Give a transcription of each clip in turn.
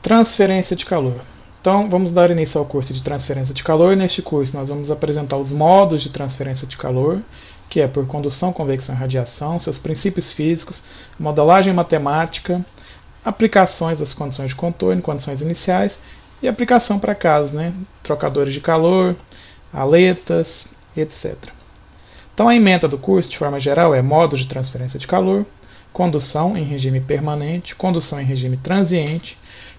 Transferência de calor. Então, vamos dar início ao curso de transferência de calor. Neste curso, nós vamos apresentar os modos de transferência de calor, que é por condução, convecção e radiação, seus princípios físicos, modelagem matemática, aplicações das condições de contorno, condições iniciais e aplicação para casos, trocadores de calor, aletas, etc. Então, a ementa do curso, de forma geral, é modos de transferência de calor, condução em regime permanente, condução em regime transiente,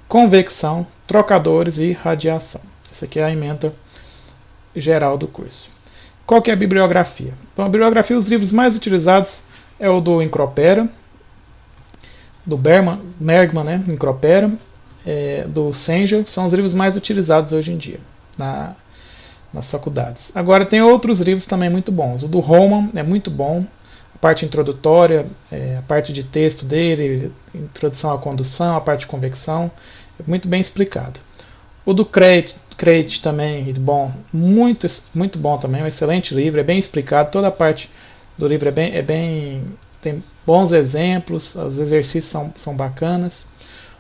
convecção, trocadores e radiação. Essa aqui é a ementa geral do curso. Qual que é a bibliografia? Então, a bibliografia, os livros mais utilizados é o do Incropera, do Bergman, Incropera, do Sengel, são os livros mais utilizados hoje em dia nas faculdades. Agora tem outros livros também muito bons. O do Roman é muito bom, a parte introdutória, a parte de texto dele, introdução à condução, a parte de convecção, é muito bem explicado. O do Crate também, bom, muito bom também, um excelente livro, é bem explicado, toda a parte do livro tem bons exemplos, os exercícios são bacanas.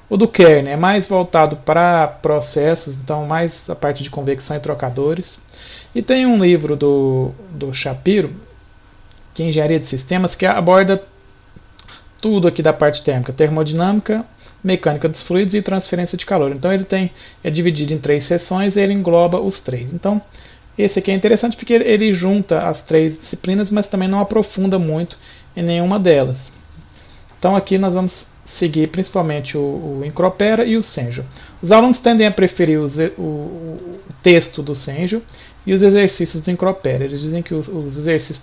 O do Kern é mais voltado para processos, então mais a parte de convecção e trocadores. E tem um livro do Shapiro, que é Engenharia de Sistemas, que aborda tudo aqui da parte térmica, termodinâmica, mecânica dos fluidos e transferência de calor. Então ele é dividido em 3 seções e ele engloba os 3. Então esse aqui é interessante porque ele junta as 3 disciplinas, mas também não aprofunda muito em nenhuma delas. Então aqui nós vamos seguir principalmente o Incropera e o Sengel. Os alunos tendem a preferir o texto do Sengel e os exercícios do Incropera. Eles dizem que os exercícios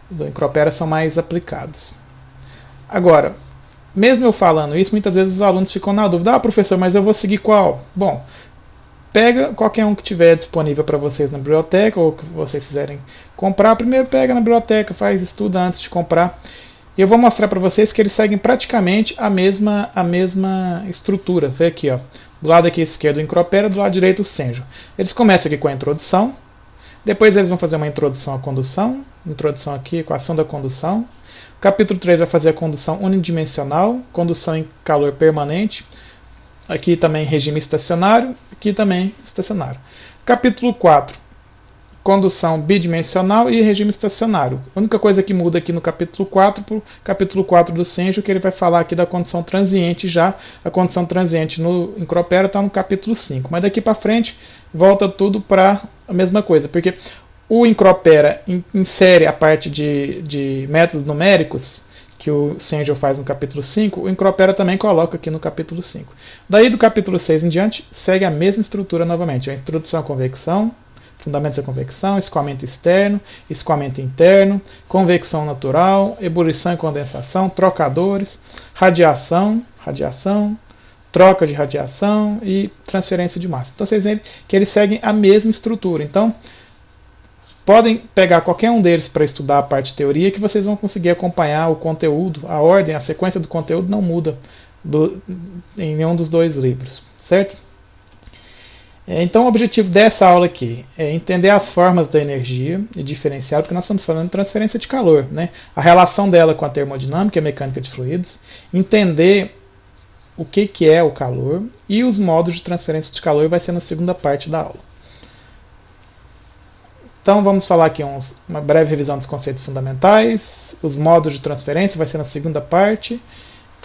do Incropera são mais aplicados. Agora, mesmo eu falando isso, muitas vezes os alunos ficam na dúvida: professor, mas eu vou seguir qual? Bom, pega qualquer um que tiver disponível para vocês na biblioteca ou que vocês quiserem comprar. Primeiro pega na biblioteca, faz estudo antes de comprar. E eu vou mostrar para vocês que eles seguem praticamente a mesma estrutura. Vê aqui, ó, do lado aqui esquerdo o Incropera, do lado direito o Sengel. Eles começam aqui com a introdução, depois eles vão fazer uma introdução à condução, introdução aqui, equação da condução. O capítulo 3 vai fazer a condução unidimensional, condução em calor permanente, aqui também regime estacionário, aqui também estacionário. Capítulo 4, condução bidimensional e regime estacionário. A única coisa que muda aqui no capítulo 4 para o capítulo 4 do Sengel, que ele vai falar aqui da condição transiente já. A condição transiente no Incropera está no capítulo 5. Mas daqui para frente volta tudo para a mesma coisa, porque o Incropera insere a parte de métodos numéricos, que o Sengel faz no capítulo 5, o Incropera também coloca aqui no capítulo 5. Daí do capítulo 6 em diante, segue a mesma estrutura novamente. A introdução à convecção, fundamentos da convecção, escoamento externo, escoamento interno, convecção natural, ebulição e condensação, trocadores, radiação, troca de radiação e transferência de massa. Então vocês veem que eles seguem a mesma estrutura. Então podem pegar qualquer um deles para estudar a parte de teoria, que vocês vão conseguir acompanhar o conteúdo, a ordem, a sequência do conteúdo não muda em nenhum dos 2 livros, certo? Então o objetivo dessa aula aqui é entender as formas da energia e diferenciar, porque nós estamos falando de transferência de calor, a relação dela com a termodinâmica e a mecânica de fluidos, entender o que é o calor e os modos de transferência de calor vai ser na segunda parte da aula. Então vamos falar aqui uma breve revisão dos conceitos fundamentais, os modos de transferência vai ser na segunda parte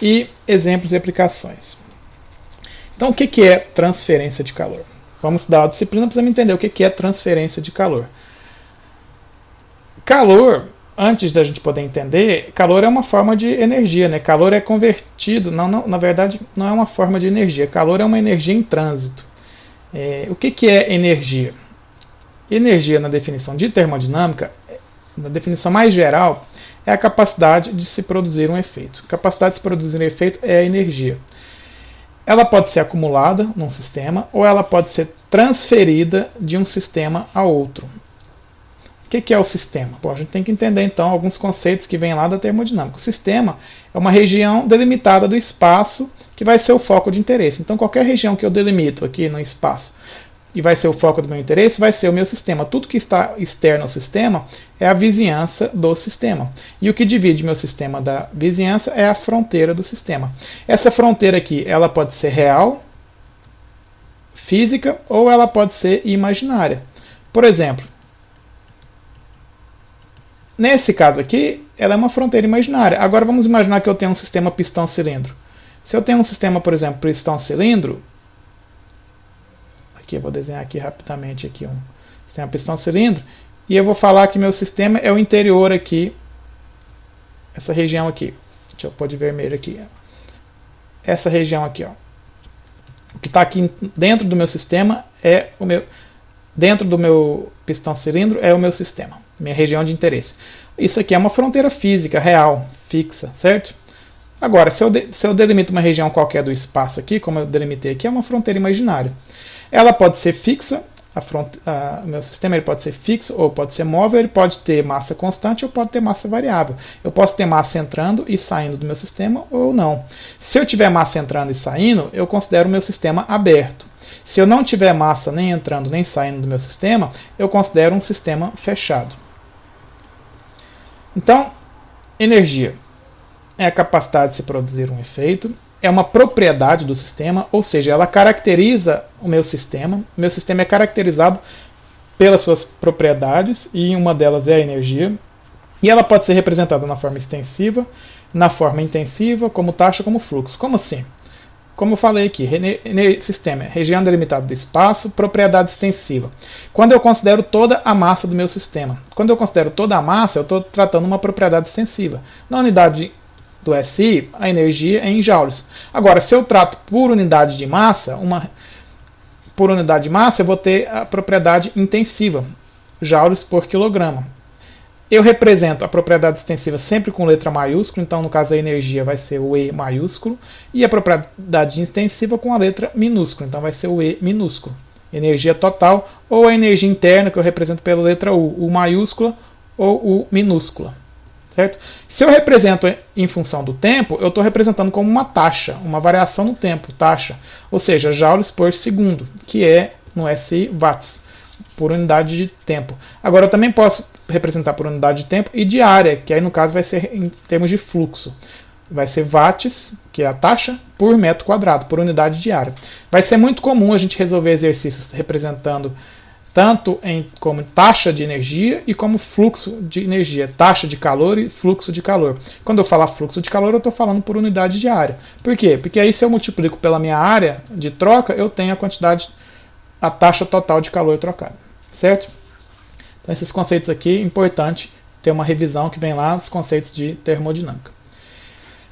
e exemplos e aplicações. Então o que é transferência de calor? Vamos estudar a disciplina, precisamos entender o que é transferência de calor. Calor, antes da gente poder entender, calor é uma forma de energia, Calor é convertido, na verdade não é uma forma de energia, calor é uma energia em trânsito. O que é energia? Energia, na definição de termodinâmica, na definição mais geral, é a capacidade de se produzir um efeito. A capacidade de se produzir um efeito é a energia. Ela pode ser acumulada num sistema ou ela pode ser transferida de um sistema a outro. O que é o sistema? Bom, a gente tem que entender então alguns conceitos que vêm lá da termodinâmica. O sistema é uma região delimitada do espaço que vai ser o foco de interesse. Então qualquer região que eu delimito aqui no espaço e vai ser o foco do meu interesse, vai ser o meu sistema. Tudo que está externo ao sistema é a vizinhança do sistema. E o que divide meu sistema da vizinhança é a fronteira do sistema. Essa fronteira aqui, ela pode ser real física ou ela pode ser imaginária. Por exemplo, nesse caso aqui, ela é uma fronteira imaginária. Agora vamos imaginar que eu tenho um sistema pistão-cilindro. Se eu tenho um sistema, por exemplo, pistão-cilindro, aqui eu vou desenhar aqui rapidamente aqui um sistema pistão-cilindro, e eu vou falar que meu sistema é o interior aqui, essa região aqui. Deixa eu pôr de vermelho aqui. Essa região aqui, ó. O que está aqui dentro do meu sistema é o meu... Dentro do meu pistão-cilindro é o meu sistema, minha região de interesse. Isso aqui é uma fronteira física, real, fixa, certo? Agora, se eu delimito uma região qualquer do espaço aqui, como eu delimitei aqui, é uma fronteira imaginária. Ela pode ser fixa, o meu sistema ele pode ser fixo ou pode ser móvel, ele pode ter massa constante ou pode ter massa variável. Eu posso ter massa entrando e saindo do meu sistema ou não. Se eu tiver massa entrando e saindo, eu considero o meu sistema aberto. Se eu não tiver massa nem entrando nem saindo do meu sistema, eu considero um sistema fechado. Então, energia é a capacidade de se produzir um efeito, é uma propriedade do sistema, ou seja, ela caracteriza o meu sistema. O meu sistema é caracterizado pelas suas propriedades, e uma delas é a energia. E ela pode ser representada na forma extensiva, na forma intensiva, como taxa, como fluxo. Como assim? Como eu falei aqui, sistema, região delimitada do espaço, propriedade extensiva. Quando eu considero toda a massa do meu sistema. Quando eu considero toda a massa, eu estou tratando uma propriedade extensiva. Na unidade do SI, a energia é em joules. Agora, se eu trato por unidade de massa, eu vou ter a propriedade intensiva, joules por quilograma. Eu represento a propriedade extensiva sempre com letra maiúscula, então no caso a energia vai ser o E maiúsculo, e a propriedade intensiva com a letra minúscula, então vai ser o E minúsculo. Energia total, ou a energia interna, que eu represento pela letra U maiúscula ou U minúscula. Certo? Se eu represento em função do tempo, eu estou representando como uma taxa, uma variação no tempo, taxa, ou seja, joules por segundo, que é no SI watts, por unidade de tempo. Agora eu também posso representar por unidade de tempo e de área, que aí no caso vai ser em termos de fluxo. Vai ser watts, que é a taxa, por metro quadrado, por unidade de área. Vai ser muito comum a gente resolver exercícios representando tanto como taxa de energia e como fluxo de energia, taxa de calor e fluxo de calor. Quando eu falar fluxo de calor, eu estou falando por unidade de área. Por quê? Porque aí se eu multiplico pela minha área de troca, eu tenho a taxa total de calor trocada. Certo? Então esses conceitos aqui, é importante ter uma revisão que vem lá dos conceitos de termodinâmica.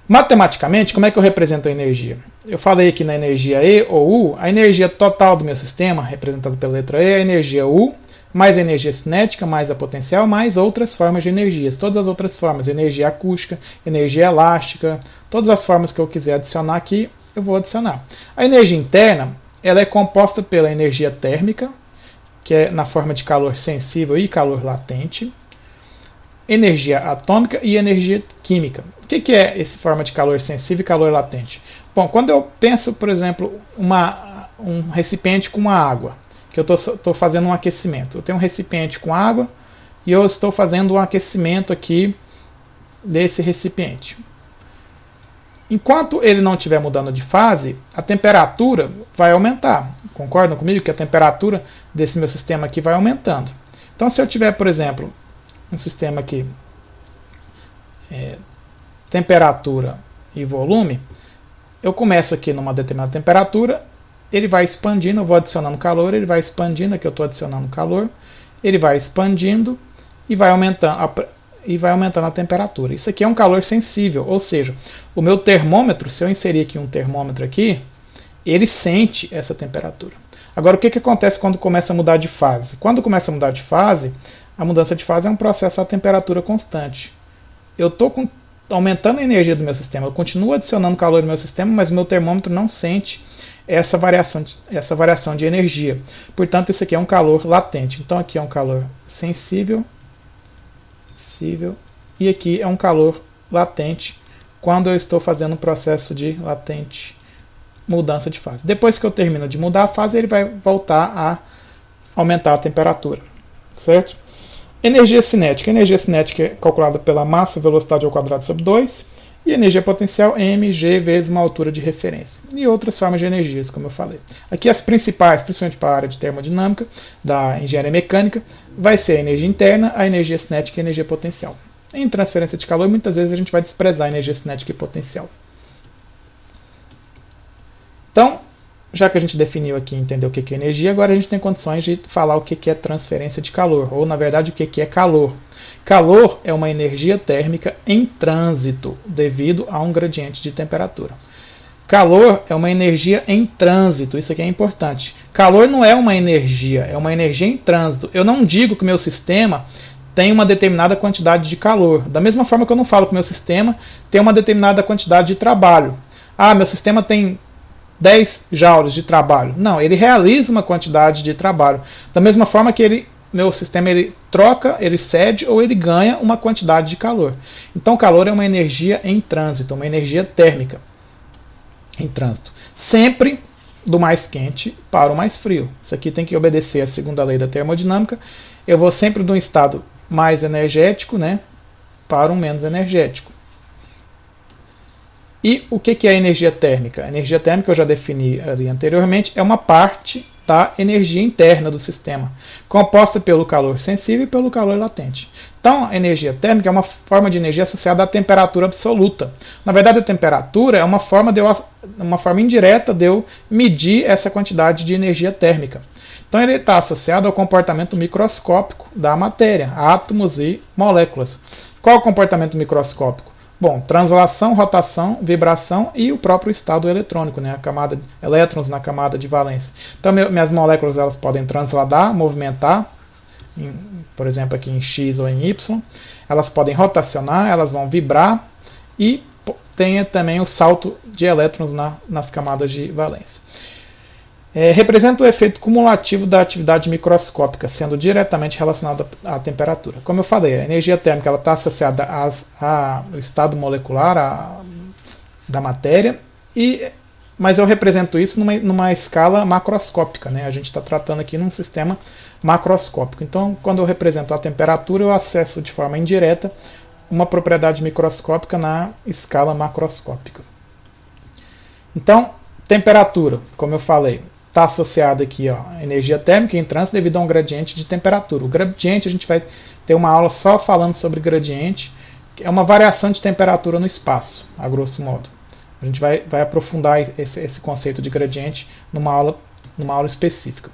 Matematicamente, como é que eu represento a energia? Eu falei aqui na energia E ou U, a energia total do meu sistema, representada pela letra E, é a energia U, mais a energia cinética, mais a potencial, mais outras formas de energias. Todas as outras formas, energia acústica, energia elástica, todas as formas que eu quiser adicionar aqui, eu vou adicionar. A energia interna, ela é composta pela energia térmica, que é na forma de calor sensível e calor latente, energia atômica e energia química. O que é essa forma de calor sensível e calor latente? Bom, quando eu penso, por exemplo, um recipiente com água, que eu estou fazendo um aquecimento. Eu tenho um recipiente com água e eu estou fazendo um aquecimento aqui desse recipiente. Enquanto ele não estiver mudando de fase, a temperatura vai aumentar. Concordam comigo que a temperatura desse meu sistema aqui vai aumentando? Então, se eu tiver, por exemplo, um sistema aqui, temperatura e volume, eu começo aqui numa determinada temperatura, ele vai expandindo, eu vou adicionando calor, ele vai expandindo, aqui eu estou adicionando calor, ele vai expandindo e vai aumentando a temperatura. Isso aqui é um calor sensível, ou seja, o meu termômetro, se eu inserir aqui um termômetro aqui, ele sente essa temperatura. Agora, o que acontece quando começa a mudar de fase? Quando começa a mudar de fase, a mudança de fase é um processo a temperatura constante. Eu estou aumentando a energia do meu sistema, eu continuo adicionando calor no meu sistema, mas o meu termômetro não sente essa variação de energia. Portanto, isso aqui é um calor latente. Então, aqui é um calor sensível, e aqui é um calor latente quando eu estou fazendo um processo de latente mudança de fase. Depois que eu termino de mudar a fase, ele vai voltar a aumentar a temperatura, certo? Energia cinética. A energia cinética é calculada pela massa velocidade ao quadrado sobre 2. E energia potencial mg vezes uma altura de referência. E outras formas de energias, como eu falei. Aqui as principais, principalmente para a área de termodinâmica, da engenharia mecânica, vai ser a energia interna, a energia cinética e a energia potencial. Em transferência de calor, muitas vezes a gente vai desprezar a energia cinética e potencial. Então, já que a gente definiu aqui e entendeu o que é energia, agora a gente tem condições de falar o que é transferência de calor, ou na verdade o que é calor. Calor é uma energia térmica em trânsito devido a um gradiente de temperatura. Calor é uma energia em trânsito, isso aqui é importante. Calor não é uma energia, é uma energia em trânsito. Eu não digo que o meu sistema tem uma determinada quantidade de calor. Da mesma forma que eu não falo que o meu sistema tem uma determinada quantidade de trabalho. Ah, meu sistema tem 10 joules de trabalho. Não, ele realiza uma quantidade de trabalho. Da mesma forma que meu sistema ele troca, ele cede ou ele ganha uma quantidade de calor. Então, calor é uma energia em trânsito, uma energia térmica em trânsito. Sempre do mais quente para o mais frio. Isso aqui tem que obedecer à segunda lei da termodinâmica. Eu vou sempre de um estado mais energético, né, para um menos energético. E o que é a energia térmica? A energia térmica, eu já defini ali anteriormente, é uma parte da energia interna do sistema, composta pelo calor sensível e pelo calor latente. Então, a energia térmica é uma forma de energia associada à temperatura absoluta. Na verdade, a temperatura é uma forma indireta de eu medir essa quantidade de energia térmica. Então, ele está associado ao comportamento microscópico da matéria, átomos e moléculas. Qual é o comportamento microscópico? Bom, translação, rotação, vibração e o próprio estado eletrônico, né? A camada elétrons na camada de valência. Então, minhas moléculas elas podem transladar, movimentar, por exemplo, aqui em X ou em Y. Elas podem rotacionar, elas vão vibrar e tem também o salto de elétrons nas camadas de valência. Representa o efeito cumulativo da atividade microscópica, sendo diretamente relacionado à temperatura. Como eu falei, a energia térmica está associada ao estado molecular da matéria, mas eu represento isso numa escala macroscópica. Né? A gente está tratando aqui num sistema macroscópico. Então, quando eu represento a temperatura, eu acesso de forma indireta uma propriedade microscópica na escala macroscópica. Então, temperatura, como eu falei, está associada aqui à energia térmica em trânsito devido a um gradiente de temperatura. O gradiente, a gente vai ter uma aula só falando sobre gradiente, que é uma variação de temperatura no espaço, a grosso modo. A gente vai aprofundar esse conceito de gradiente numa aula específica.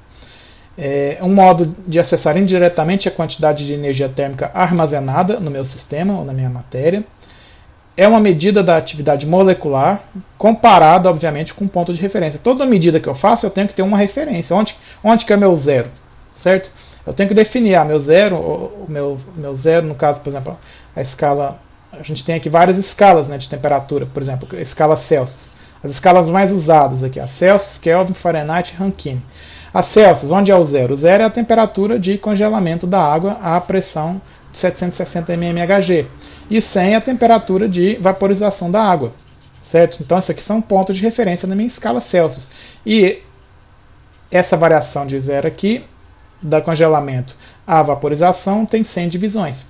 É um modo de acessar indiretamente a quantidade de energia térmica armazenada no meu sistema ou na minha matéria. É uma medida da atividade molecular comparada, obviamente, com um ponto de referência. Toda medida que eu faço, eu tenho que ter uma referência. Onde que é meu zero? Certo? Eu tenho que definir meu zero, o meu zero, no caso, por exemplo, a escala... A gente tem aqui várias escalas, né, de temperatura, por exemplo, a escala Celsius. As escalas mais usadas aqui, a Celsius, Kelvin, Fahrenheit e Rankine. A Celsius, onde é o zero? O zero é a temperatura de congelamento da água à pressão 760 mmHg, e 100 é a temperatura de vaporização da água, certo? Então, isso aqui são pontos de referência na minha escala Celsius. E essa variação de zero aqui, da congelamento à vaporização, tem 100 divisões.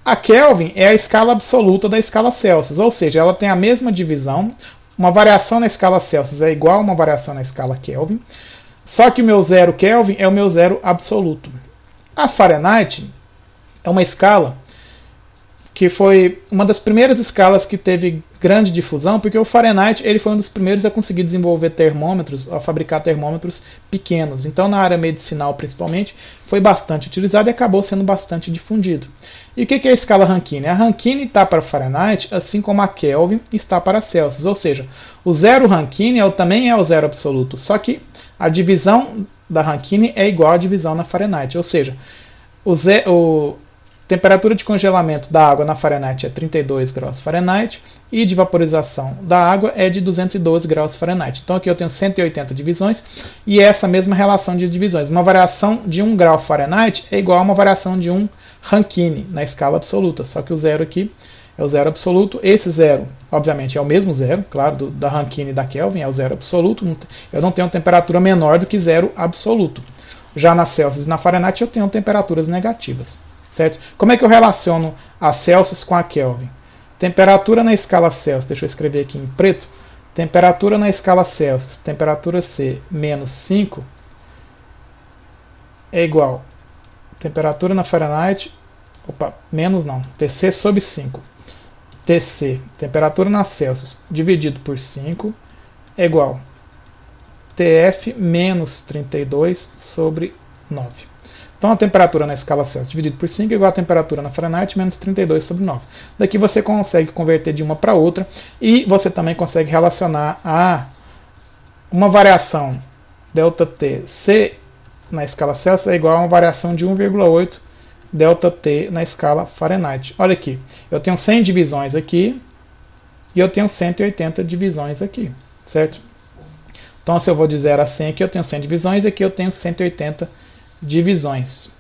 A Kelvin é a escala absoluta da escala Celsius, ou seja, ela tem a mesma divisão, uma variação na escala Celsius é igual a uma variação na escala Kelvin, só que o meu zero Kelvin é o meu zero absoluto. A Fahrenheit é uma escala que foi uma das primeiras escalas que teve grande difusão, porque o Fahrenheit ele foi um dos primeiros a conseguir desenvolver termômetros, a fabricar termômetros pequenos. Então, na área medicinal, principalmente, foi bastante utilizado e acabou sendo bastante difundido. E o que é a escala Rankine? A Rankine está para Fahrenheit, assim como a Kelvin está para Celsius. Ou seja, o zero Rankine também é o zero absoluto, só que a divisão da Rankine é igual à divisão na Fahrenheit. Ou seja, temperatura de congelamento da água na Fahrenheit é 32 graus Fahrenheit e de vaporização da água é de 212 graus Fahrenheit. Então aqui eu tenho 180 divisões e essa mesma relação de divisões. Uma variação de 1 grau Fahrenheit é igual a uma variação de 1 Rankine na escala absoluta, só que o zero aqui é o zero absoluto. Esse zero, obviamente, é o mesmo zero, claro, da Rankine e da Kelvin, é o zero absoluto. Eu não tenho temperatura menor do que zero absoluto. Já na Celsius e na Fahrenheit eu tenho temperaturas negativas. Certo? Como é que eu relaciono a Celsius com a Kelvin? Temperatura na escala Celsius, deixa eu escrever aqui em preto. Temperatura na escala Celsius, temperatura C menos 5 é igual temperatura na Fahrenheit, menos não, TC sobre 5. TC, temperatura na Celsius, dividido por 5 é igual TF menos 32 sobre 9. Então a temperatura na escala Celsius dividido por 5 é igual a temperatura na Fahrenheit menos 32 sobre 9. Daqui você consegue converter de uma para outra e você também consegue relacionar a uma variação ΔT C na escala Celsius é igual a uma variação de 1,8 ΔT na escala Fahrenheit. Olha aqui, eu tenho 100 divisões aqui e eu tenho 180 divisões aqui, certo? Então se eu vou de 0 a 100 aqui eu tenho 100 divisões e aqui eu tenho 180 divisões.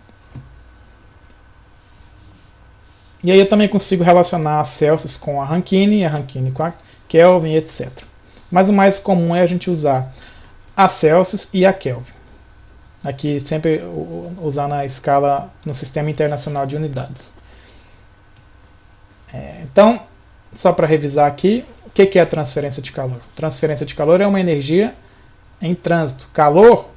E aí eu também consigo relacionar a Celsius com a Rankine com a Kelvin, etc. Mas o mais comum é a gente usar a Celsius e a Kelvin. Aqui sempre usando a escala no Sistema Internacional de Unidades. Então, só para revisar aqui, o que é a transferência de calor? Transferência de calor é uma energia em trânsito. Calor,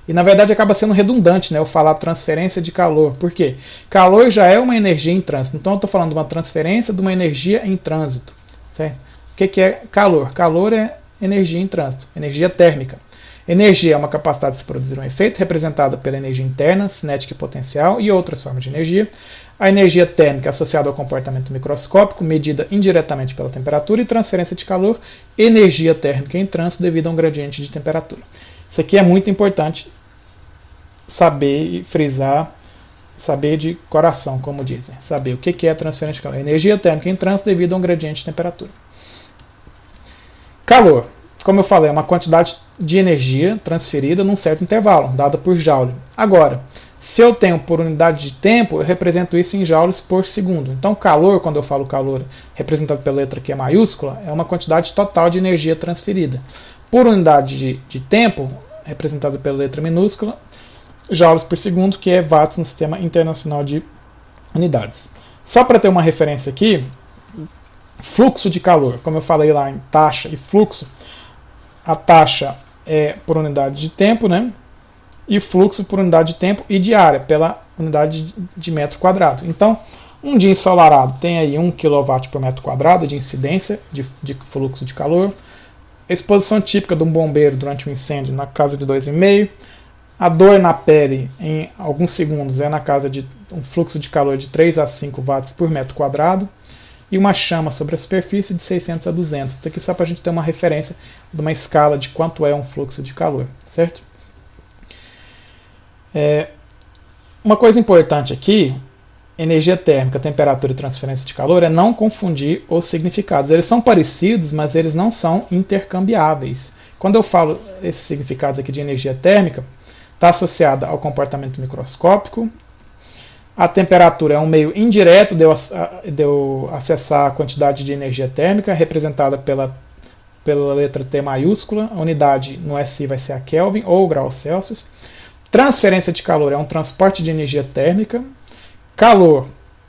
e na verdade acaba sendo redundante, né, eu falar transferência de calor. Por quê? Calor já é uma energia em trânsito. Então eu estou falando de uma transferência de uma energia em trânsito. Certo? O que é calor? Calor é energia em trânsito, energia térmica. Energia é uma capacidade de se produzir um efeito representada pela energia interna, cinética e potencial e outras formas de energia. A energia térmica é associada ao comportamento microscópico, medida indiretamente pela temperatura, e transferência de calor, energia térmica em trânsito devido a um gradiente de temperatura. Isso aqui é muito importante saber e frisar, saber de coração, como dizem. Saber o que é a transferência de calor. Energia térmica em trânsito devido a um gradiente de temperatura. Calor, como eu falei, é uma quantidade de energia transferida num certo intervalo, dada por Joule. Agora, se eu tenho por unidade de tempo, eu represento isso em joules por segundo. Então, calor, quando eu falo calor representado pela letra Q maiúscula, é uma quantidade total de energia transferida. Por unidade de tempo, representado pela letra minúscula, joules por segundo, que é watts no Sistema Internacional de Unidades. Só para ter uma referência aqui, fluxo de calor, como eu falei lá em taxa e fluxo, a taxa é por unidade de tempo, né? E fluxo por unidade de tempo e de área, pela unidade de metro quadrado. Então, um dia ensolarado tem aí 1 kW por metro quadrado de incidência de fluxo de calor. A exposição típica de um bombeiro durante um incêndio na casa de 2,5. A dor na pele em alguns segundos é na casa de um fluxo de calor de 3 a 5 watts por metro quadrado. E uma chama sobre a superfície de 600 a 200. Isso aqui só para a gente ter uma referência de uma escala de quanto é um fluxo de calor, certo? Uma coisa importante aqui, energia térmica, temperatura e transferência de calor, é não confundir os significados. Eles são parecidos, mas eles não são intercambiáveis. Quando eu falo esses significados aqui de energia térmica, está associada ao comportamento microscópico. A temperatura é um meio indireto de eu acessar a quantidade de energia térmica, representada pela letra T maiúscula. A unidade no SI vai ser a Kelvin ou graus Celsius. Transferência de calor é um transporte de energia térmica. Calor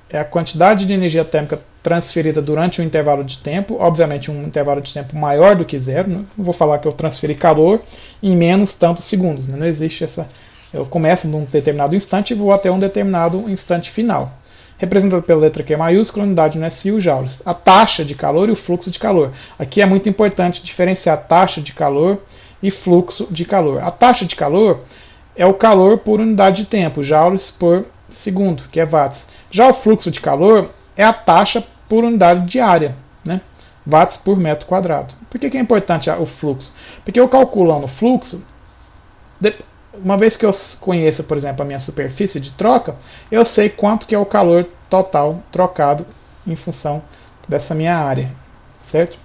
é a quantidade de energia térmica transferida durante um intervalo de tempo, obviamente um intervalo de tempo maior do que zero. Não vou falar que eu transferi calor em menos tantos segundos. Não existe essa... Eu começo num determinado instante e vou até um determinado instante final. Representado pela letra Q maiúscula, unidade no SI, o joules. A taxa de calor e o fluxo de calor. Aqui é muito importante diferenciar taxa de calor e fluxo de calor. A taxa de calor é o calor por unidade de tempo, joules por segundo, que é watts. Já o fluxo de calor é a taxa por unidade de área, né? Watts por metro quadrado. Por que é importante o fluxo? Porque eu calculando o fluxo, uma vez que eu conheça, por exemplo, a minha superfície de troca, eu sei quanto que é o calor total trocado em função dessa minha área, certo?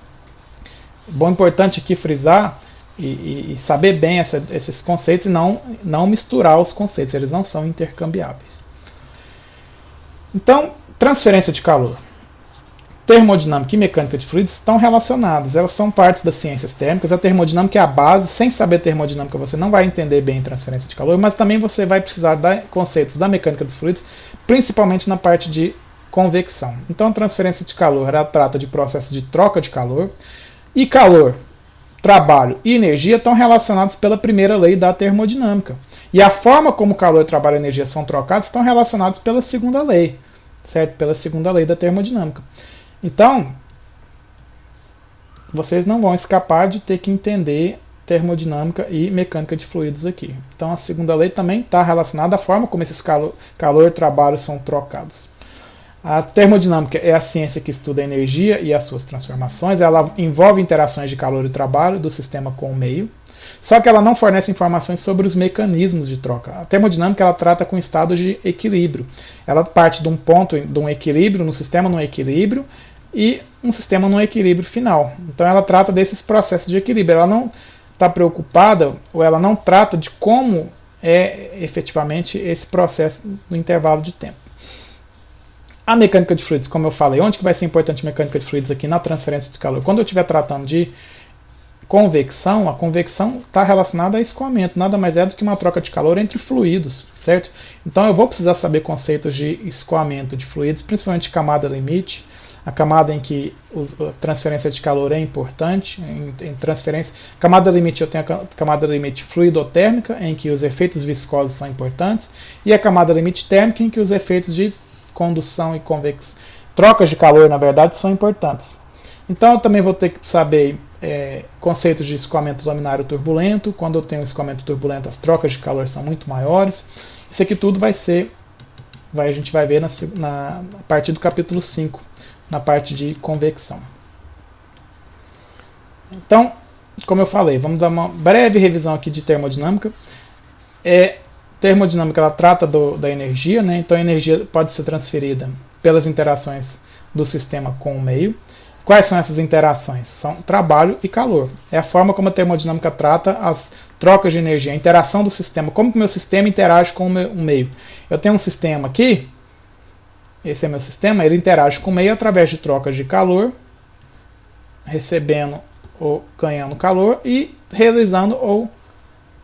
Bom, importante aqui frisar e saber bem esses conceitos e não misturar os conceitos, eles não são intercambiáveis. Então, transferência de calor. Termodinâmica e mecânica de fluidos estão relacionadas, elas são partes das ciências térmicas. A termodinâmica é a base, sem saber termodinâmica você não vai entender bem transferência de calor, mas também você vai precisar de conceitos da mecânica dos fluidos, principalmente na parte de convecção. Então a transferência de calor ela trata de processo de troca de calor, e calor, trabalho e energia estão relacionados pela primeira lei da termodinâmica. E a forma como calor, trabalho e energia são trocados estão relacionados pela segunda lei, certo? Pela segunda lei da termodinâmica. Então, vocês não vão escapar de ter que entender termodinâmica e mecânica de fluidos aqui. Então a segunda lei também está relacionada à forma como esses calor e trabalho são trocados. A termodinâmica é a ciência que estuda a energia e as suas transformações. Ela envolve interações de calor e trabalho do sistema com o meio, só que ela não fornece informações sobre os mecanismos de troca. A termodinâmica ela trata com estados de equilíbrio. Ela parte de um ponto, de um equilíbrio no sistema, num equilíbrio, e um sistema num equilíbrio final. Então ela trata desses processos de equilíbrio. Ela não está preocupada, ou ela não trata de como é efetivamente esse processo no intervalo de tempo. A mecânica de fluidos, como eu falei, onde que vai ser importante a mecânica de fluidos aqui? Na transferência de calor. Quando eu estiver tratando de convecção, a convecção está relacionada a escoamento, nada mais é do que uma troca de calor entre fluidos, certo? Então eu vou precisar saber conceitos de escoamento de fluidos, principalmente camada limite, a camada em que a transferência de calor é importante. Em transferência, camada limite eu tenho a camada limite fluidotérmica, em que os efeitos viscosos são importantes, e a camada limite térmica, em que os efeitos de condução e convecção, trocas de calor, na verdade, são importantes. Então eu também vou ter que saber conceitos de escoamento laminário turbulento. Quando eu tenho escoamento turbulento, as trocas de calor são muito maiores. Isso aqui tudo vai ser, a gente vai ver a partir do capítulo 5, na parte de convecção. Então, como eu falei, vamos dar uma breve revisão aqui de termodinâmica. Termodinâmica ela trata da energia, né? Então a energia pode ser transferida pelas interações do sistema com o meio. Quais são essas interações? São trabalho e calor. É a forma como a termodinâmica trata as trocas de energia, a interação do sistema, como que o meu sistema interage com o meio. Eu tenho um sistema aqui, esse é meu sistema, ele interage com o meio através de trocas de calor, recebendo ou ganhando calor, e realizando ou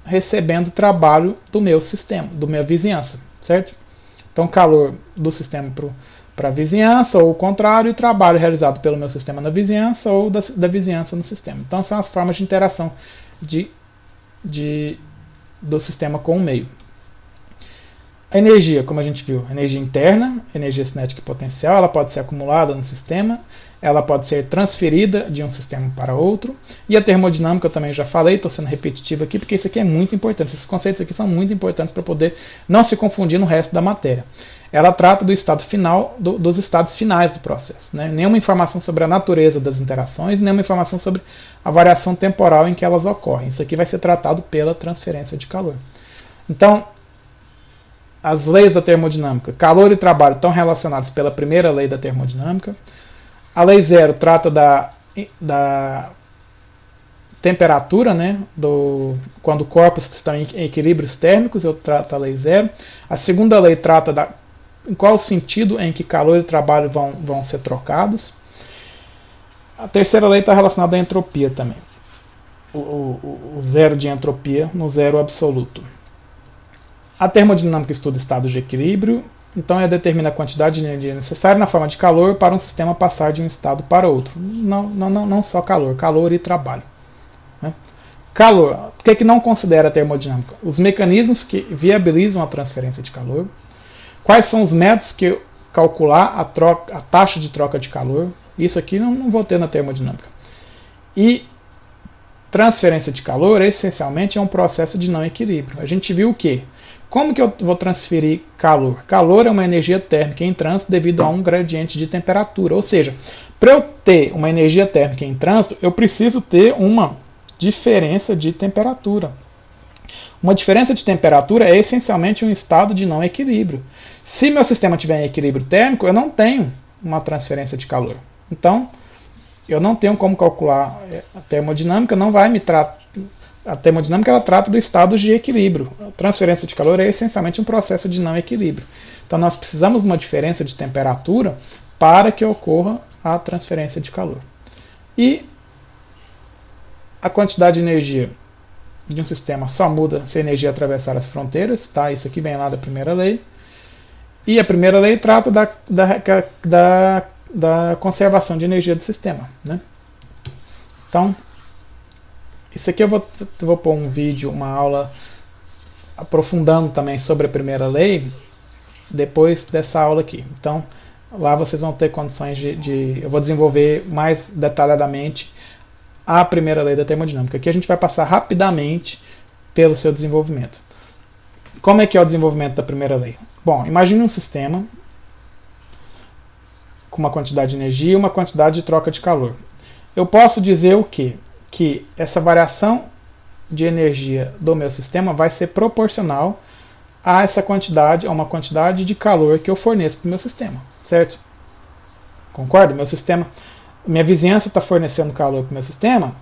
recebendo trabalho do meu sistema, da minha vizinhança, certo? Então calor do sistema para a vizinhança, ou o contrário, e trabalho realizado pelo meu sistema na vizinhança, ou da vizinhança no sistema. Então são as formas de interação do sistema com o meio. A energia, como a gente viu, energia interna, energia cinética e potencial, ela pode ser acumulada no sistema, ela pode ser transferida de um sistema para outro. E a termodinâmica eu também já falei, estou sendo repetitivo aqui, porque isso aqui é muito importante. Esses conceitos aqui são muito importantes para poder não se confundir no resto da matéria. Ela trata do estado final, dos estados finais do processo, né? Nenhuma informação sobre a natureza das interações, nenhuma informação sobre a variação temporal em que elas ocorrem. Isso aqui vai ser tratado pela transferência de calor. Então, as leis da termodinâmica, calor e trabalho, estão relacionados pela primeira lei da termodinâmica. A lei zero trata da temperatura, né, quando corpos estão em equilíbrios térmicos, eu trato a lei zero. A segunda lei trata em qual sentido em que calor e trabalho vão ser trocados. A terceira lei está relacionada à entropia também. O zero de entropia no zero absoluto. A termodinâmica estuda estados de equilíbrio, então determina a quantidade de energia necessária na forma de calor para um sistema passar de um estado para outro. Não só calor e trabalho. Né? Calor, o que não considera a termodinâmica? Os mecanismos que viabilizam a transferência de calor. Quais são os métodos que calcular a taxa de troca de calor? Isso aqui não vou ter na termodinâmica. E transferência de calor, essencialmente, é um processo de não equilíbrio. A gente viu o quê? Como que eu vou transferir calor? Calor é uma energia térmica em trânsito devido a um gradiente de temperatura. Ou seja, para eu ter uma energia térmica em trânsito, eu preciso ter uma diferença de temperatura. Uma diferença de temperatura é essencialmente um estado de não equilíbrio. Se meu sistema estiver em equilíbrio térmico, eu não tenho uma transferência de calor. Então, eu não tenho como calcular. A termodinâmica não vai me tratar. A termodinâmica ela trata do estado de equilíbrio. A transferência de calor é essencialmente um processo de não equilíbrio. Então nós precisamos de uma diferença de temperatura para que ocorra a transferência de calor. E a quantidade de energia de um sistema só muda se a energia atravessar as fronteiras, tá? Isso aqui vem lá da primeira lei. E a primeira lei trata da conservação de energia do sistema, né? Então, isso aqui eu vou pôr um vídeo, uma aula aprofundando também sobre a primeira lei, depois dessa aula aqui. Então, lá vocês vão ter condições eu vou desenvolver mais detalhadamente a primeira lei da termodinâmica. Aqui a gente vai passar rapidamente pelo seu desenvolvimento. Como é que é o desenvolvimento da primeira lei? Bom, imagine um sistema com uma quantidade de energia e uma quantidade de troca de calor. Eu posso dizer o quê? Que essa variação de energia do meu sistema vai ser proporcional a essa quantidade, a uma quantidade de calor que eu forneço para o meu sistema, certo? Concorda? Meu sistema, minha vizinhança está fornecendo calor para o meu sistema,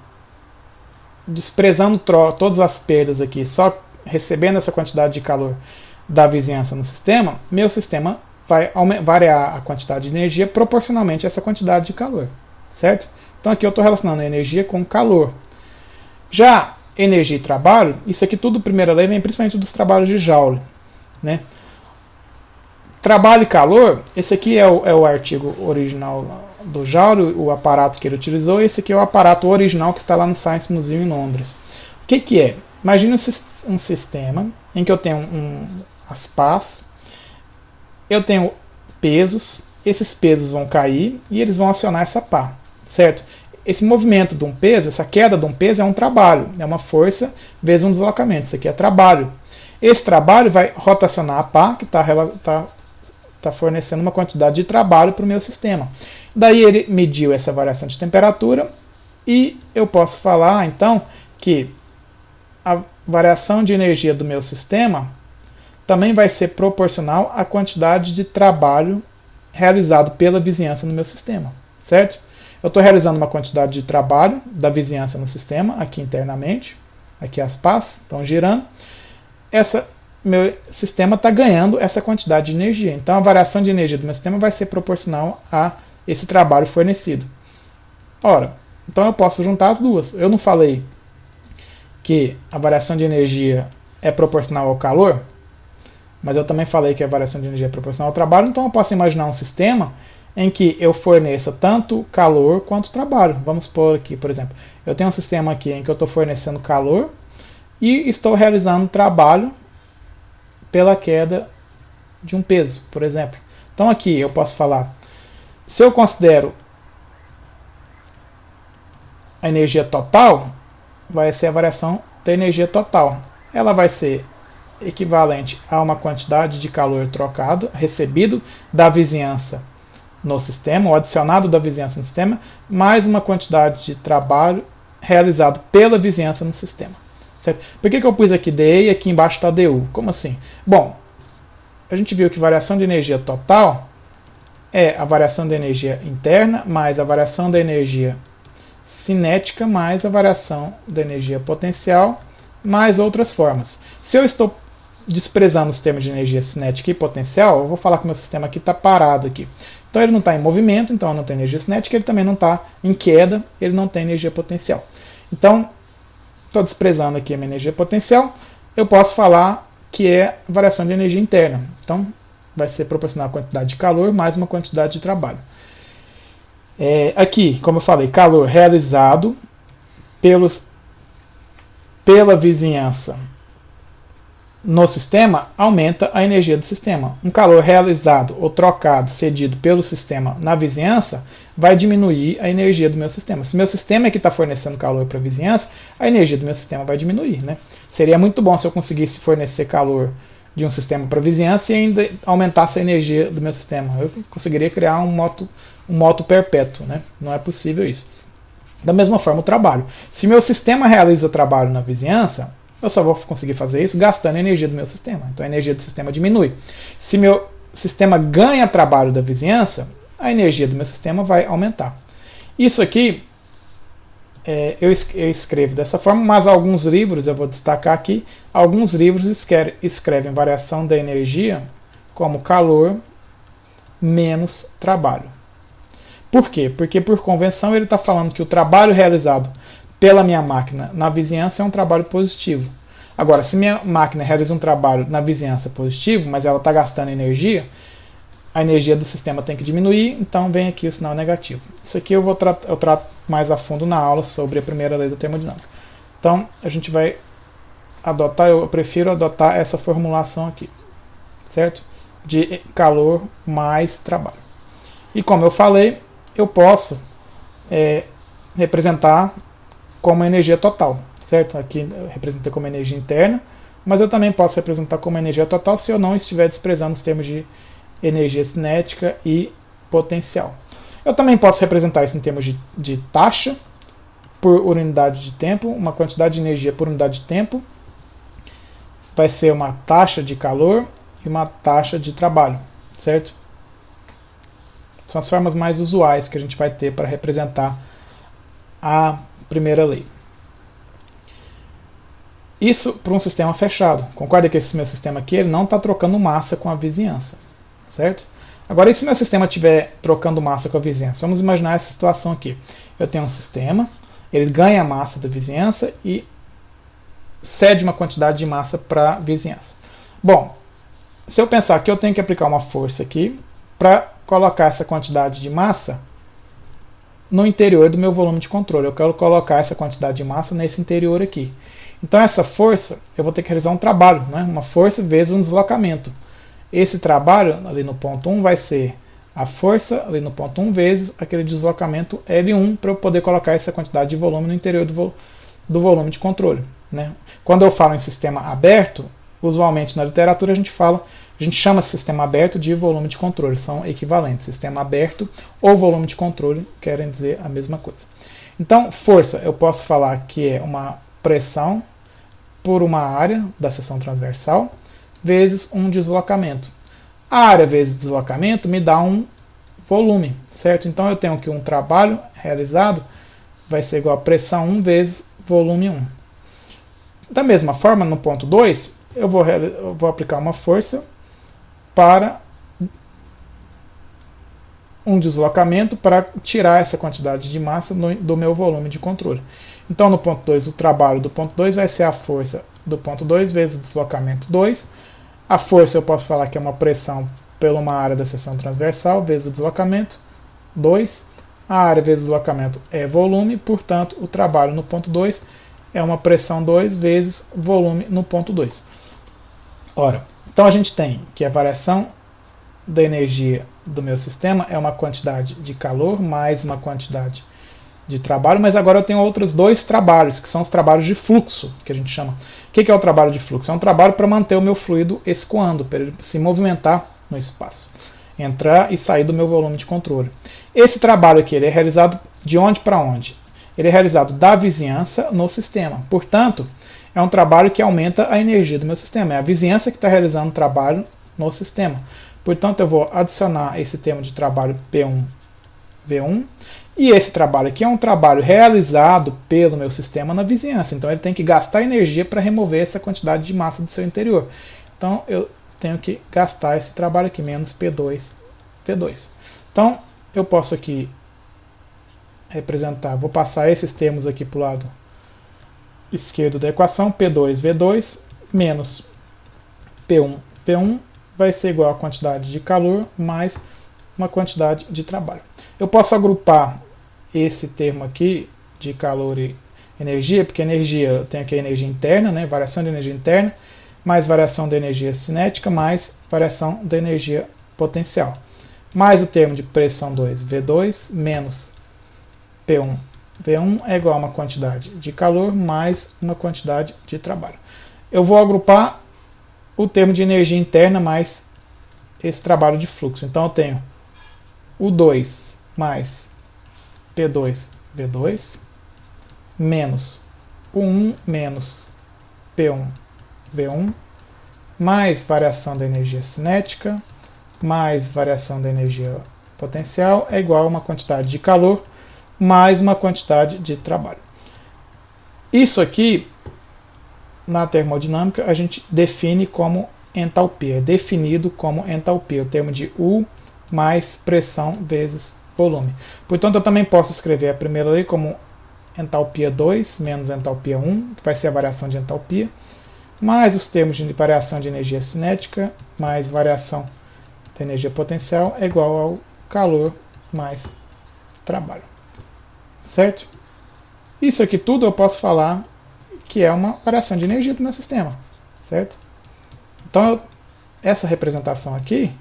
desprezando todas as perdas aqui, só recebendo essa quantidade de calor da vizinhança no sistema, meu sistema vai variar a quantidade de energia proporcionalmente a essa quantidade de calor, certo? Então aqui eu estou relacionando a energia com calor. Já energia e trabalho, isso aqui tudo, primeira lei, vem principalmente dos trabalhos de Joule, né? Trabalho e calor, esse aqui é o artigo original do Joule, o aparato que ele utilizou, esse aqui é o aparato original que está lá no Science Museum em Londres. O que é? Imagine um sistema em que eu tenho as pás, eu tenho pesos, esses pesos vão cair e eles vão acionar essa pá, certo? Esse movimento de um peso, essa queda de um peso é um trabalho, é uma força vezes um deslocamento, isso aqui é trabalho. Esse trabalho vai rotacionar a pá, que está fornecendo uma quantidade de trabalho para o meu sistema. Daí ele mediu essa variação de temperatura e eu posso falar então que a variação de energia do meu sistema também vai ser proporcional à quantidade de trabalho realizado pela vizinhança no meu sistema, certo? Eu estou realizando uma quantidade de trabalho da vizinhança no sistema, aqui internamente, aqui as pás estão girando, meu sistema está ganhando essa quantidade de energia. Então a variação de energia do meu sistema vai ser proporcional a esse trabalho fornecido. Ora, então eu posso juntar as duas. Eu não falei que a variação de energia é proporcional ao calor, mas eu também falei que a variação de energia é proporcional ao trabalho, então eu posso imaginar um sistema em que eu forneça tanto calor quanto trabalho. Vamos supor aqui, por exemplo, eu tenho um sistema aqui em que eu estou fornecendo calor e estou realizando trabalho pela queda de um peso, por exemplo. Então aqui eu posso falar, se eu considero a energia total, vai ser a variação da energia total. Ela vai ser equivalente a uma quantidade de calor trocado, recebido da vizinhança no sistema, ou adicionado da vizinhança no sistema, mais uma quantidade de trabalho realizado pela vizinhança no sistema. Certo? Por que eu pus aqui DE e aqui embaixo está DU? Como assim? Bom, a gente viu que variação de energia total é a variação da energia interna mais a variação da energia cinética mais a variação da energia potencial mais outras formas. Se eu estou desprezando os termos de energia cinética e potencial, eu vou falar que meu sistema aqui está parado aqui. Então ele não está em movimento, então não tem energia cinética, ele também não está em queda, ele não tem energia potencial. Então, estou desprezando aqui a minha energia potencial, eu posso falar que é a variação de energia interna. Então, vai ser proporcional à quantidade de calor mais uma quantidade de trabalho. Aqui, como eu falei, calor realizado pela vizinhança no sistema aumenta a energia do sistema. Um calor realizado ou trocado, cedido pelo sistema na vizinhança, vai diminuir a energia do meu sistema. Se meu sistema é que está fornecendo calor para a vizinhança, a energia do meu sistema vai diminuir, né? Seria muito bom se eu conseguisse fornecer calor de um sistema para a vizinhança e ainda aumentasse a energia do meu sistema. Eu conseguiria criar um moto perpétuo, né? Não é possível isso. Da mesma forma, o trabalho. Se meu sistema realiza o trabalho na vizinhança, eu só vou conseguir fazer isso gastando a energia do meu sistema. Então a energia do sistema diminui. Se meu sistema ganha trabalho da vizinhança, a energia do meu sistema vai aumentar. Isso aqui eu escrevo dessa forma, mas alguns livros, eu vou destacar aqui, alguns livros escrevem variação da energia como calor menos trabalho. Por quê? Porque por convenção ele está falando que o trabalho realizado pela minha máquina na vizinhança é um trabalho positivo. Agora, se minha máquina realiza um trabalho na vizinhança positivo, mas ela está gastando energia, a energia do sistema tem que diminuir, então vem aqui o sinal negativo. Isso aqui eu trato mais a fundo na aula sobre a primeira lei da termodinâmica. Então a gente vai adotar, eu prefiro adotar essa formulação aqui, certo? De calor mais trabalho. E como eu falei, eu posso representar como energia total, certo? Aqui eu representei como energia interna, mas eu também posso representar como energia total se eu não estiver desprezando os termos de energia cinética e potencial. Eu também posso representar isso em termos de taxa por unidade de tempo, uma quantidade de energia por unidade de tempo, vai ser uma taxa de calor e uma taxa de trabalho, certo? São as formas mais usuais que a gente vai ter para representar a primeira lei. Isso para um sistema fechado. Concorda que esse meu sistema aqui ele não está trocando massa com a vizinhança, certo? Agora, e se meu sistema estiver trocando massa com a vizinhança? Vamos imaginar essa situação aqui. Eu tenho um sistema, ele ganha massa da vizinhança e cede uma quantidade de massa para a vizinhança. Bom, se eu pensar que eu tenho que aplicar uma força aqui para colocar essa quantidade de massa no interior do meu volume de controle. Eu quero colocar essa quantidade de massa nesse interior aqui. Então essa força, eu vou ter que realizar um trabalho, né? Uma força vezes um deslocamento. Esse trabalho ali no ponto 1 vai ser a força ali no ponto 1 vezes aquele deslocamento L1 para eu poder colocar essa quantidade de volume no interior do volume de controle, né? Quando eu falo em sistema aberto, usualmente na literatura a gente chama sistema aberto de volume de controle, são equivalentes. Sistema aberto ou volume de controle querem dizer a mesma coisa. Então, força, eu posso falar que é uma pressão por uma área da seção transversal vezes um deslocamento. A área vezes deslocamento me dá um volume, certo? Então eu tenho que um trabalho realizado vai ser igual a pressão 1 vezes volume 1. Da mesma forma, no ponto 2, eu vou aplicar uma força para um deslocamento para tirar essa quantidade de massa do meu volume de controle. Então no ponto 2, o trabalho do ponto 2 vai ser a força do ponto 2 vezes o deslocamento 2. A força eu posso falar que é uma pressão pela uma área da seção transversal vezes o deslocamento 2. A área vezes o deslocamento é volume, portanto o trabalho no ponto 2 é uma pressão 2 vezes volume no ponto 2. Ora, então a gente tem que a variação da energia do meu sistema é uma quantidade de calor mais uma quantidade de trabalho, mas agora eu tenho outros dois trabalhos, que são os trabalhos de fluxo, que a gente chama. O que é o trabalho de fluxo? É um trabalho para manter o meu fluido escoando, para ele se movimentar no espaço, entrar e sair do meu volume de controle. Esse trabalho aqui ele é realizado de onde para onde? Ele é realizado da vizinhança no sistema. Portanto, é um trabalho que aumenta a energia do meu sistema. É a vizinhança que está realizando o trabalho no sistema. Portanto, eu vou adicionar esse termo de trabalho P1, V1. E esse trabalho aqui é um trabalho realizado pelo meu sistema na vizinhança. Então, ele tem que gastar energia para remover essa quantidade de massa do seu interior. Então, eu tenho que gastar esse trabalho aqui, menos P2, V2. Então, eu posso aqui representar, vou passar esses termos aqui para o lado esquerdo da equação, P2, V2, menos P1, V1, vai ser igual a quantidade de calor mais uma quantidade de trabalho. Eu posso agrupar esse termo aqui de calor e energia, porque energia, eu tenho aqui a energia interna, né, variação de energia interna, mais variação da energia cinética, mais variação da energia potencial. Mais o termo de pressão 2, V2, menos P1, V1 é igual a uma quantidade de calor mais uma quantidade de trabalho. Eu vou agrupar o termo de energia interna mais esse trabalho de fluxo. Então eu tenho o 2 mais P2, V2, menos o 1 menos P1, V1, mais variação da energia cinética, mais variação da energia potencial, é igual a uma quantidade de calor, mais uma quantidade de trabalho. Isso aqui, na termodinâmica, a gente define como entalpia, é definido como entalpia, o termo de U mais pressão vezes volume. Portanto, eu também posso escrever a primeira lei como entalpia 2 menos entalpia 1, que vai ser a variação de entalpia, mais os termos de variação de energia cinética, mais variação da energia potencial é igual ao calor mais trabalho. Certo? Isso aqui tudo eu posso falar que é uma variação de energia do meu sistema. Certo? Então, essa representação aqui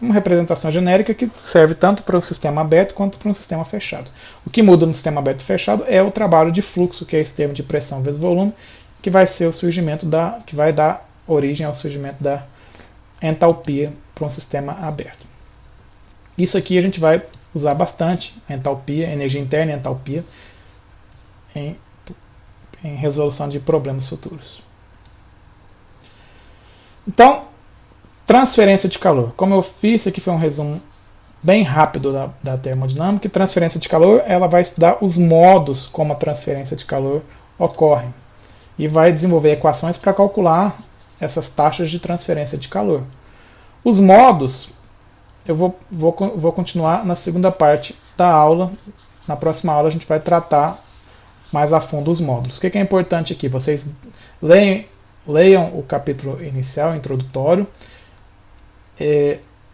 é uma representação genérica que serve tanto para um sistema aberto quanto para um sistema fechado. O que muda no sistema aberto e fechado é o trabalho de fluxo, que é esse termo de pressão vezes volume, que vai ser o surgimento que vai dar origem ao surgimento da entalpia para um sistema aberto. Isso aqui a gente vai usar bastante, entalpia, energia interna e entalpia, em resolução de problemas futuros. Então, transferência de calor. Como eu fiz, aqui foi um resumo bem rápido da termodinâmica. Transferência de calor, ela vai estudar os modos como a transferência de calor ocorre. E vai desenvolver equações para calcular essas taxas de transferência de calor. Os modos, eu vou continuar na segunda parte da aula. Na próxima aula a gente vai tratar mais a fundo os módulos. O que é importante aqui? Vocês leiam o capítulo inicial, introdutório,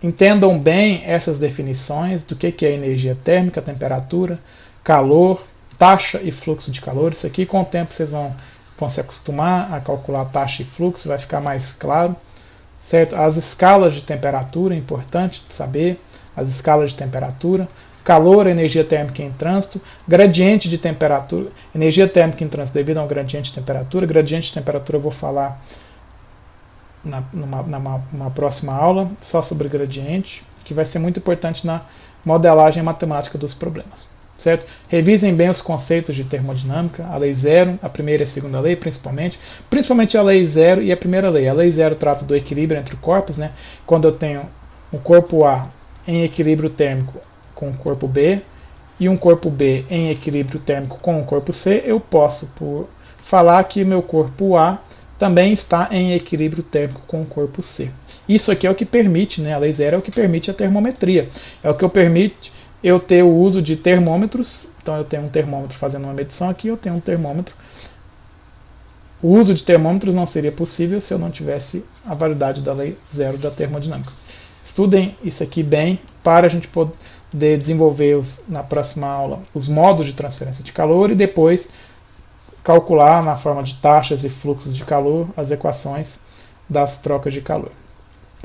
entendam bem essas definições do que é energia térmica, temperatura, calor, taxa e fluxo de calor. Isso aqui com o tempo vocês vão se acostumar a calcular taxa e fluxo, vai ficar mais claro. Certo? As escalas de temperatura, é importante saber, as escalas de temperatura, calor, energia térmica em trânsito, gradiente de temperatura, energia térmica em trânsito devido a um gradiente de temperatura. Gradiente de temperatura eu vou falar numa próxima aula, só sobre gradiente, que vai ser muito importante na modelagem matemática dos problemas. Certo? Revisem bem os conceitos de termodinâmica, a lei zero, a primeira e a segunda lei, principalmente a lei zero e a primeira lei. A lei zero trata do equilíbrio entre corpos, né? Quando eu tenho um corpo A em equilíbrio térmico com o corpo B e um corpo B em equilíbrio térmico com o corpo C, eu posso falar que meu corpo A também está em equilíbrio térmico com o corpo C. Isso aqui é o que permite, né? A lei zero é o que permite a termometria, é o que permite eu ter o uso de termômetros. Então eu tenho um termômetro fazendo uma medição aqui, eu tenho um termômetro. O uso de termômetros não seria possível se eu não tivesse a validade da lei zero da termodinâmica. Estudem isso aqui bem para a gente poder desenvolver na próxima aula os modos de transferência de calor e depois calcular na forma de taxas e fluxos de calor as equações das trocas de calor.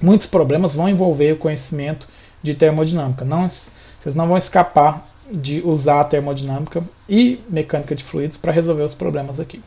Muitos problemas vão envolver o conhecimento de termodinâmica. Vocês não vão escapar de usar a termodinâmica e mecânica de fluidos para resolver os problemas aqui.